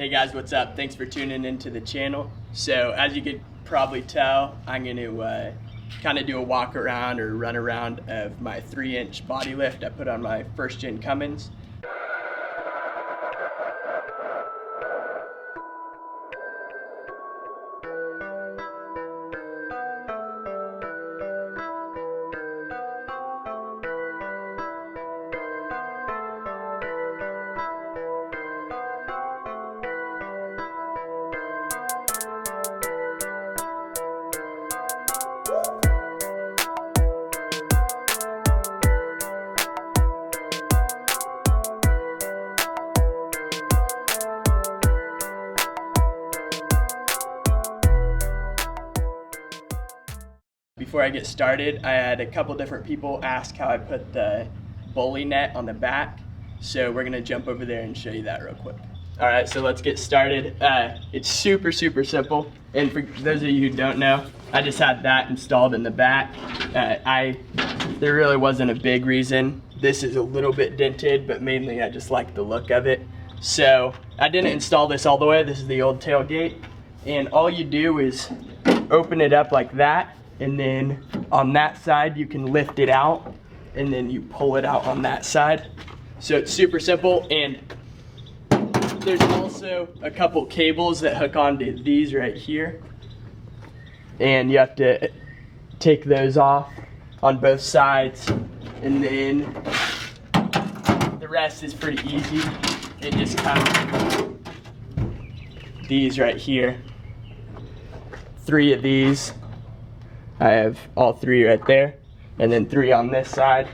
Hey guys, what's up? Thanks for tuning into the channel. So as you could probably tell, I'm going to kind of do a walk around or run around of my 3-inch body lift I put on my first Gen Cummins. Before I get started, I had a couple different people ask how I put the bully net on the back, so we're gonna jump over there and show you that real quick. All right, so let's get started. It's super simple, and for those of you who don't know, I just had that installed in the back. There really wasn't a big reason. This is a little bit dented, but mainly I just like the look of it. So I didn't install this all the way. This is the old tailgate, and all you do is open it up like that, and then on that side you can lift it out, and then you pull it out on that side. So it's super simple, and there's also a couple cables that hook onto these right here, and you have to take those off on both sides, and then the rest is pretty easy. It just comes these right here, 3 of these. I have all 3 right there, and then 3 on this side.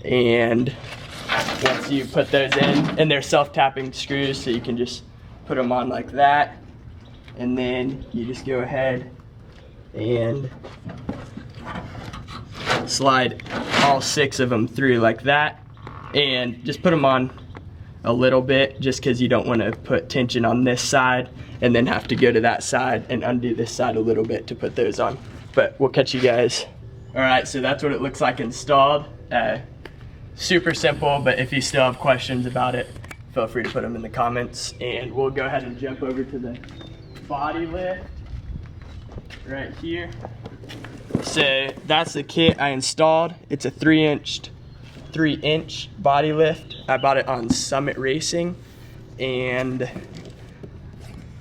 And once you put those in, and they're self-tapping screws, so you can just put them on like that, and then you just go ahead and slide all 6 of them through like that, and just put them on a little bit, just because you don't want to put tension on this side and then have to go to that side and undo this side a little bit to put those on. But we'll catch you guys. All right, so that's what it looks like installed. Super simple, but if you still have questions about it, feel free to put them in the comments, and we'll go ahead and jump over to the body lift right here. So that's the kit I installed. It's a 3-inch body lift. I bought it on Summit Racing, and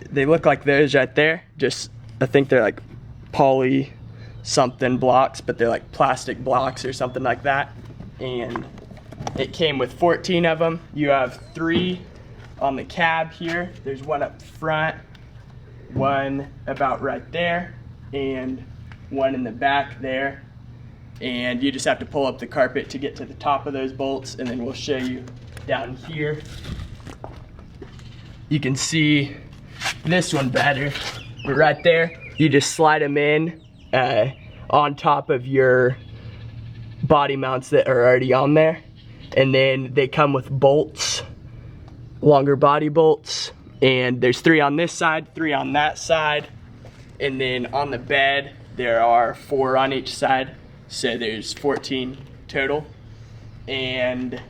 they look like those right there. Just, I think they're like poly something blocks, but they're like plastic blocks or something like that. And it came with 14 of them. You have 3 on the cab here. There's 1 up front, 1 about right there, and 1 in the back there. And you just have to pull up the carpet to get to the top of those bolts, and then we'll show you down here. You can see this one better, but right there, you just slide them in on top of your body mounts that are already on there, and then they come with bolts, longer body bolts, and there's 3 on this side, 3 on that side, and then on the bed there are 4 on each side, so there's 14 total. And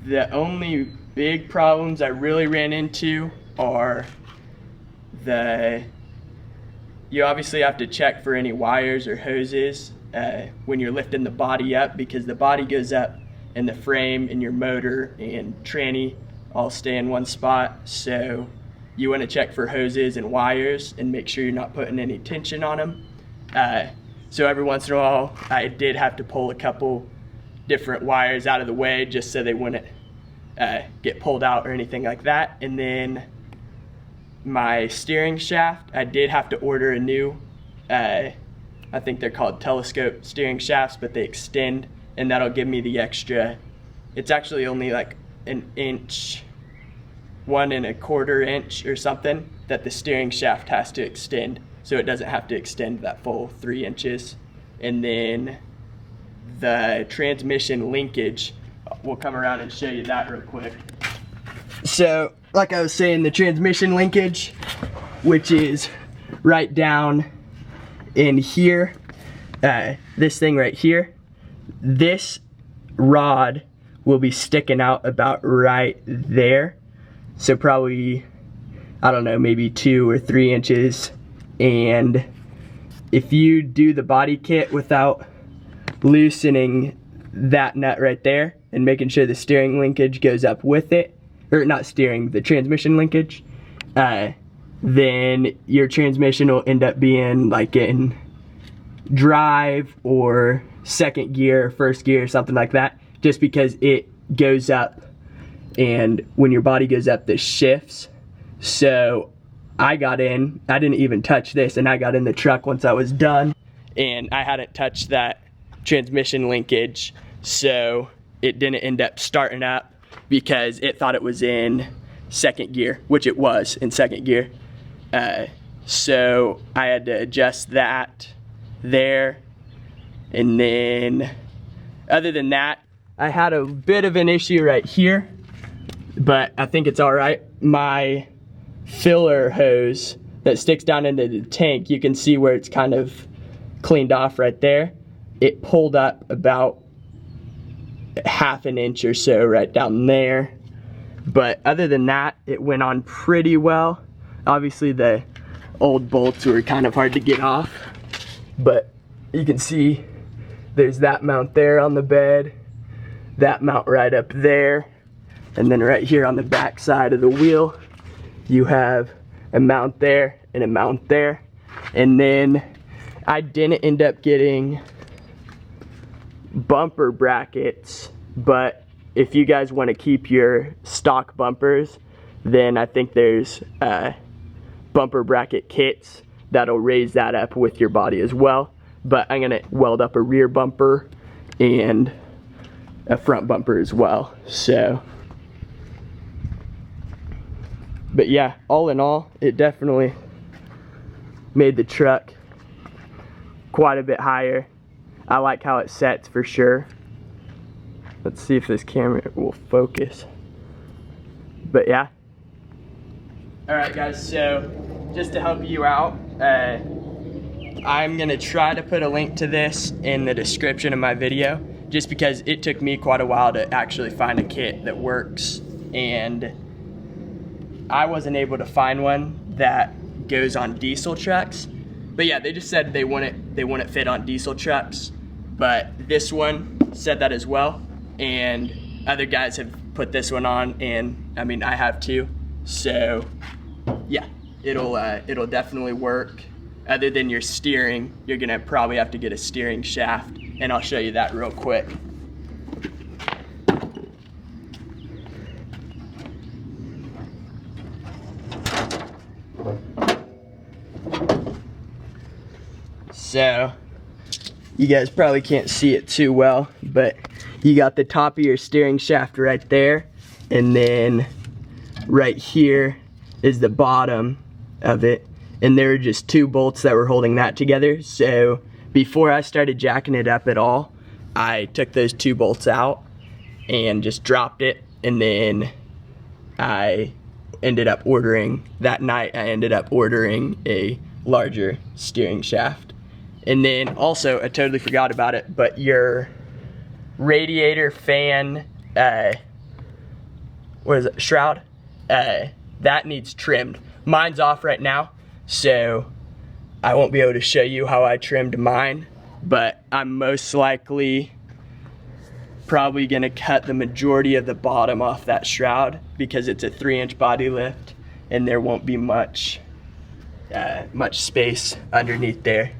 the only big problems I really ran into are you obviously have to check for any wires or hoses when you're lifting the body up, because the body goes up and the frame and your motor and tranny all stay in one spot. So you want to check for hoses and wires and make sure you're not putting any tension on them. So every once in a while I did have to pull a couple different wires out of the way just so they wouldn't get pulled out or anything like that. And then my steering shaft, I did have to order a new, I think they're called telescope steering shafts, but they extend, and that'll give me the extra. It's actually only like 1 inch, 1 1/4 inch or something, that the steering shaft has to extend, so it doesn't have to extend that full 3 inches. And then the transmission linkage, we'll come around and show you that real quick. So like I was saying, the transmission linkage, which is right down in here, this thing right here, this rod will be sticking out about right there, So probably, I don't know, maybe 2 or 3 inches. And if you do the body kit without loosening that nut right there and making sure the steering linkage goes up with it, or not steering, the transmission linkage, then your transmission will end up being like in drive or second gear, first gear, something like that, just because it goes up, and when your body goes up, this shifts. So I got in, I didn't even touch this, and I got in the truck once I was done, and I hadn't touched that transmission linkage, so it didn't end up starting up because it thought it was in second gear, which it was in second gear. So I had to adjust that there, and then other than that, I had a bit of an issue right here, but I think it's all right. My filler hose that sticks down into the tank, you can see where it's kind of cleaned off right there. It pulled up about 1/2 inch or so right down there. But other than that, it went on pretty well. Obviously the old bolts were kind of hard to get off, but you can see there's that mount there on the bed, that mount right up there, and then right here on the back side of the wheel, you have a mount there and a mount there. And then I didn't end up getting bumper brackets, but if you guys want to keep your stock bumpers, then I think there's bumper bracket kits that'll raise that up with your body as well. But I'm gonna weld up a rear bumper and a front bumper as well. So, but yeah, all in all, it definitely made the truck quite a bit higher. I like how it sets for sure. Let's see if this camera will focus. But yeah. Alright guys, so just to help you out, I'm gonna try to put a link to this in the description of my video, just because it took me quite a while to actually find a kit that works, and I wasn't able to find one that goes on diesel trucks. But yeah, they just said they wouldn't fit on diesel trucks, but this one said that as well, and other guys have put this one on, and I mean I have too. So yeah, it'll definitely work. Other than your steering, you're gonna probably have to get a steering shaft, and I'll show you that real quick. So you guys probably can't see it too well, but you got the top of your steering shaft right there, and then right here is the bottom of it, and there were just 2 bolts that were holding that together. So before I started jacking it up at all, I took those 2 bolts out and just dropped it, and then I ended up ordering, that night I ended up ordering a larger steering shaft. And then also, I totally forgot about it, but your radiator fan, what is it, shroud? That needs trimmed. Mine's off right now, so I won't be able to show you how I trimmed mine, but I'm most likely probably gonna cut the majority of the bottom off that shroud because it's a 3-inch body lift and there won't be much space underneath there,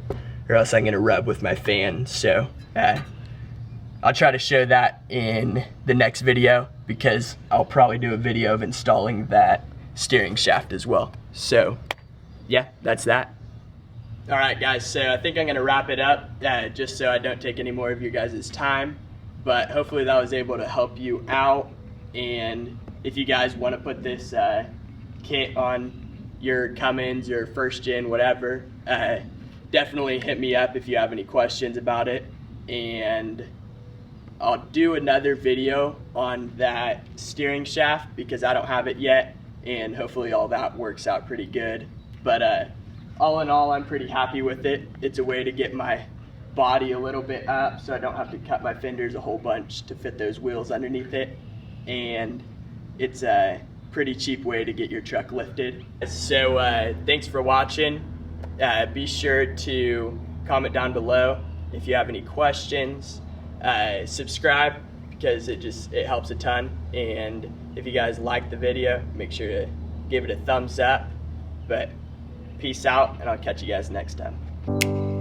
or else I'm gonna rub with my fan. So I'll try to show that in the next video, because I'll probably do a video of installing that steering shaft as well. So yeah, that's that. All right guys, so I think I'm gonna wrap it up just so I don't take any more of your guys' time, but hopefully that was able to help you out. And if you guys want to put this kit on your Cummins or first gen, whatever, definitely hit me up if you have any questions about it, and I'll do another video on that steering shaft because I don't have it yet, and hopefully all that works out pretty good. But all in all, I'm pretty happy with it. It's a way to get my body a little bit up so I don't have to cut my fenders a whole bunch to fit those wheels underneath it, and it's pretty cheap way to get your truck lifted. So thanks for watching. Be sure to comment down below if you have any questions. Subscribe, because it helps a ton. And if you guys like the video, make sure to give it a thumbs up. But peace out, and I'll catch you guys next time.